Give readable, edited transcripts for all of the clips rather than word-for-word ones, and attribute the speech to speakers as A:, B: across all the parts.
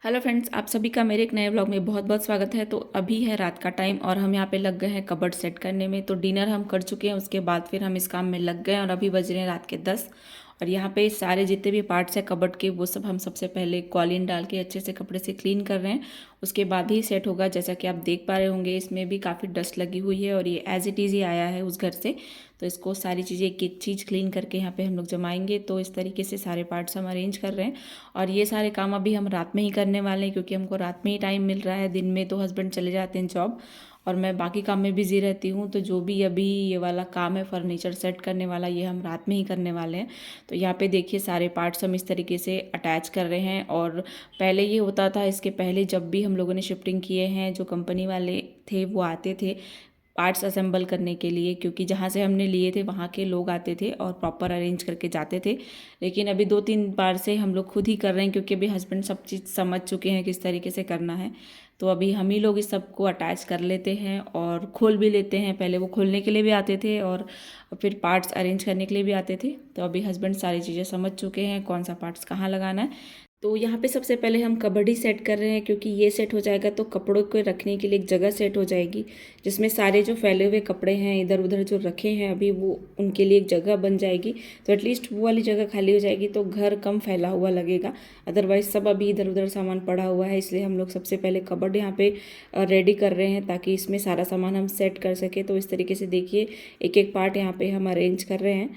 A: Hello friends, आप सभी का मेरे एक नए व्लॉग में बहुत बहुत स्वागत है। तो अभी है रात का टाइम और हम यहाँ पे लग गए हैं कबर्ड सेट करने में। तो डिनर हम कर चुके हैं, उसके बाद फिर हम इस काम में लग गए और अभी बज रहे हैं रात के 10। और यहाँ पे सारे जितने भी पार्ट्स हैं कबर्ड के वो सब हम सबसे पहले कॉलिन डाल के अच्छे से कपड़े से क्लीन कर रहे हैं। उसके बाद ही सेट होगा। जैसा कि आप देख पा रहे होंगे इसमें भी काफ़ी डस्ट लगी हुई है और ये एज इट इज़ ही आया है उस घर से। तो इसको सारी चीज़ें एक एक चीज़ क्लीन करके यहाँ पे हम लोग जमाएंगे। तो इस तरीके से सारे पार्ट्स हम अरेंज कर रहे हैं और ये सारे काम अभी हम रात में ही करने वाले हैं क्योंकि हमको रात में ही टाइम मिल रहा है। दिन में तो हस्बैंड चले जाते हैं जॉब और मैं बाकी काम में बिज़ी रहती हूँ। तो जो भी अभी ये वाला काम है फर्नीचर सेट करने वाला, ये हम रात में ही करने वाले हैं। तो यहाँ पे देखिए सारे पार्ट्स हम इस तरीके से अटैच कर रहे हैं। और पहले ये होता था, इसके पहले जब भी हम लोगों ने शिफ्टिंग किए हैं, जो कंपनी वाले थे वो आते थे पार्ट्स असेंबल करने के लिए, क्योंकि जहाँ से हमने लिए थे वहाँ के लोग आते थे और प्रॉपर अरेंज करके जाते थे। लेकिन अभी 2-3 बार से हम लोग खुद ही कर रहे हैं क्योंकि अभी हस्बैंड सब चीज़ समझ चुके हैं किस तरीके से करना है। तो अभी हम ही लोग इस सब को अटैच कर लेते हैं और खोल भी लेते हैं। पहले वो खोलने के लिए भी आते थे और फिर पार्ट्स अरेंज करने के लिए भी आते थे। तो अभी हस्बैंड सारी चीज़ें समझ चुके हैं कौन सा पार्ट्स कहाँ लगाना है। तो यहाँ पे सबसे पहले हम कबड्डी सेट कर रहे हैं क्योंकि ये सेट हो जाएगा तो कपड़ों को रखने के लिए एक जगह सेट हो जाएगी, जिसमें सारे जो फैले हुए कपड़े हैं इधर उधर जो रखे हैं अभी वो उनके लिए एक जगह बन जाएगी। तो एटलीस्ट वो वाली जगह खाली हो जाएगी तो घर कम फैला हुआ लगेगा। अदरवाइज सब अभी इधर उधर सामान पड़ा हुआ है, इसलिए हम लोग सबसे पहले कबर्ड यहाँ पे रेडी कर रहे हैं ताकि इसमें सारा सामान हम सेट कर सकें। तो इस तरीके से देखिए एक एक पार्ट यहाँ पे हम अरेंज कर रहे हैं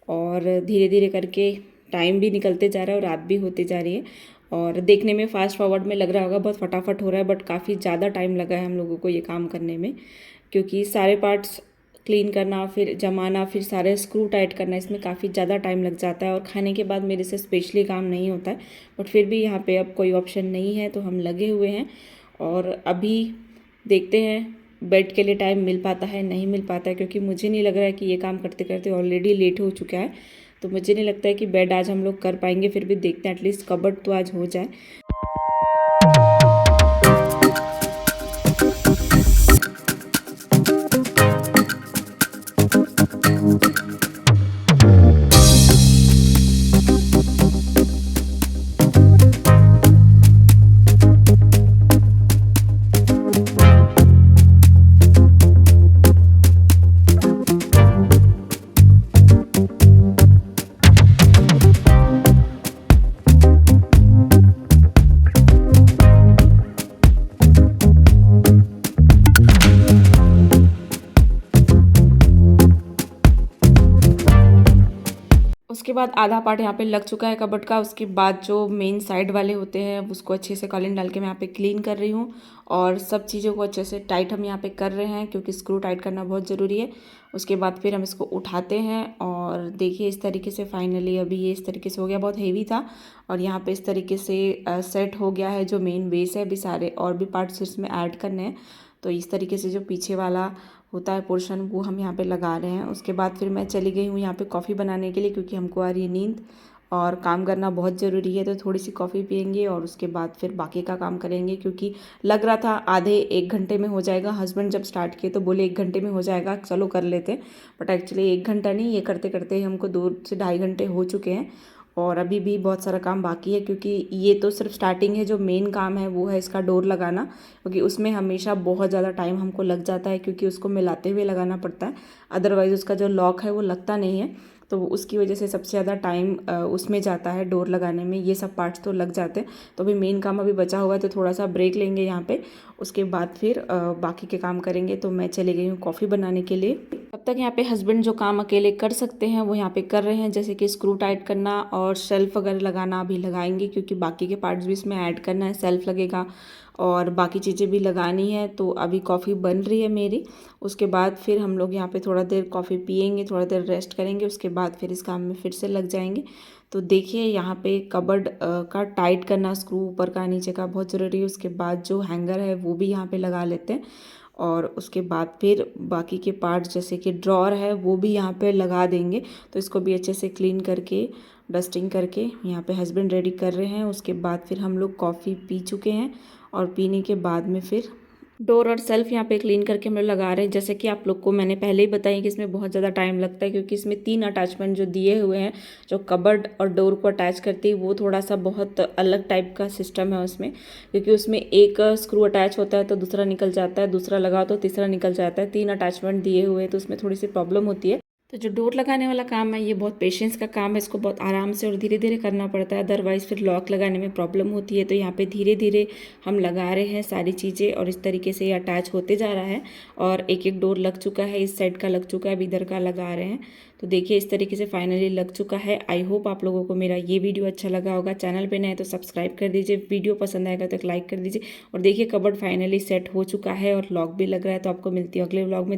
A: और धीरे धीरे करके टाइम भी निकलते जा रहा है और रात भी होती जा रही है। और देखने में फास्ट फॉरवर्ड में लग रहा होगा बहुत फटाफट हो रहा है, बट काफ़ी ज़्यादा टाइम लगा है हम लोगों को ये काम करने में, क्योंकि सारे पार्ट्स क्लीन करना, फिर जमाना, फिर सारे स्क्रू टाइट करना, इसमें काफ़ी ज़्यादा टाइम लग जाता है। और खाने के बाद मेरे से स्पेशली काम नहीं होता है, बट फिर भी यहाँ पे अब कोई ऑप्शन नहीं है तो हम लगे हुए हैं। और अभी देखते हैं बेड के लिए टाइम मिल पाता है नहीं मिल पाता है, क्योंकि मुझे नहीं लग रहा है कि ये काम करते करते ऑलरेडी लेट हो चुका है। तो मुझे नहीं लगता है कि बेड आज हम लोग कर पाएंगे, फिर भी देखते हैं एटलीस्ट कबर्ड तो आज हो जाए। उसके बाद आधा पार्ट यहाँ पे लग चुका है कबर्ड का। उसके बाद जो मेन साइड वाले होते हैं उसको अच्छे से कॉलिन डाल के मैं यहाँ पे क्लीन कर रही हूँ और सब चीज़ों को अच्छे से टाइट हम यहाँ पे कर रहे हैं क्योंकि स्क्रू टाइट करना बहुत ज़रूरी है। उसके बाद फिर हम इसको उठाते हैं और देखिए इस तरीके से फाइनली अभी ये इस तरीके से हो गया। बहुत हेवी था और यहाँ पे इस तरीके से सेट हो गया है जो मेन बेस है। अभी सारे और भी पार्ट्स इसमें ऐड करने हैं। तो इस तरीके से जो पीछे वाला होता है पोर्शन वो हम यहाँ पे लगा रहे हैं। उसके बाद फिर मैं चली गई हूँ यहाँ पे कॉफ़ी बनाने के लिए, क्योंकि हमको आ रही है नींद और काम करना बहुत ज़रूरी है। तो थोड़ी सी कॉफ़ी पियेंगे और उसके बाद फिर बाकी का काम करेंगे, क्योंकि लग रहा था आधे 1 घंटे में हो जाएगा। हस्बैंड जब स्टार्ट किए तो बोले 1 घंटे में हो जाएगा, चलो कर लेते, बट एक्चुअली 1 घंटा नहीं, ये करते करते हमको 2 से ढाई घंटे हो चुके हैं और अभी भी बहुत सारा काम बाकी है। क्योंकि ये तो सिर्फ स्टार्टिंग है, जो मेन काम है वो है इसका डोर लगाना, क्योंकि उसमें हमेशा बहुत ज़्यादा टाइम हमको लग जाता है क्योंकि उसको मिलाते हुए लगाना पड़ता है। अदरवाइज़ उसका जो लॉक है वो लगता नहीं है, तो उसकी वजह से सबसे ज़्यादा टाइम उसमें जाता है डोर लगाने में। ये सब पार्ट्स तो लग जाते हैं। तो अभी मेन काम अभी बचा हुआ है तो थोड़ा सा ब्रेक लेंगे यहाँ पे, उसके बाद फिर बाकी के काम करेंगे। तो मैं चली गई हूँ कॉफ़ी बनाने के लिए। तब तक यहाँ पे हस्बैंड जो काम अकेले कर सकते हैं वो यहाँ पे कर रहे हैं, जैसे कि स्क्रू टाइट करना और शेल्फ वगैरह लगाना अभी लगाएंगे, क्योंकि बाकी के पार्ट्स भी इसमें ऐड करना है। सेल्फ लगेगा और बाकी चीज़ें भी लगानी है। तो अभी कॉफ़ी बन रही है मेरी। उसके बाद फिर हम लोग यहाँ पे थोड़ा देर कॉफ़ी पियेंगे, थोड़ा देर रेस्ट करेंगे, उसके बाद फिर इस काम में फिर से लग जाएंगे। तो देखिए यहाँ पे कबर्ड का टाइट करना, स्क्रू ऊपर का नीचे का बहुत ज़रूरी है। उसके बाद जो हैंगर है वो भी यहाँ पे लगा लेते हैं और उसके बाद फिर बाकी के पार्ट्स जैसे कि ड्रॉर है वो भी यहाँ पे लगा देंगे। तो इसको भी अच्छे से क्लीन करके डस्टिंग करके यहाँ पे हस्बैंड रेडी कर रहे हैं। उसके बाद फिर हम लोग कॉफ़ी पी चुके हैं और पीने के बाद में फिर डोर और सेल्फ यहाँ पे क्लीन करके हम लोग लगा रहे हैं। जैसे कि आप लोग को मैंने पहले ही बताया कि इसमें बहुत ज़्यादा टाइम लगता है, क्योंकि इसमें 3 अटैचमेंट जो दिए हुए हैं, जो कबर्ड और डोर को अटैच करती है, वो थोड़ा सा बहुत अलग टाइप का सिस्टम है उसमें। क्योंकि उसमें एक स्क्रू अटैच होता है तो दूसरा निकल जाता है, दूसरा लगाओ तो तीसरा निकल जाता है। 3 अटैचमेंट दिए हुए हैं तो उसमें थोड़ी सी प्रॉब्लम होती है। तो जो डोर लगाने वाला काम है ये बहुत पेशेंस का काम है, इसको बहुत आराम से और धीरे धीरे करना पड़ता है, अदरवाइज़ फिर लॉक लगाने में प्रॉब्लम होती है। तो यहाँ पे धीरे धीरे हम लगा रहे हैं सारी चीज़ें और इस तरीके से ये अटैच होते जा रहा है। और एक एक डोर लग चुका है, इस साइड का लग चुका है, अभी इधर का लगा रहे हैं। तो देखिए इस तरीके से फाइनली लग चुका है। आई होप आप लोगों को मेरा ये वीडियो अच्छा लगा होगा। चैनल पे नए हैं तो सब्सक्राइब कर दीजिए, वीडियो पसंद आएगा तो एक लाइक कर दीजिए। और देखिए कबर्ड फाइनली सेट हो चुका है और लॉक भी लग रहा है। तो आपको मिलती है अगले व्लॉग में।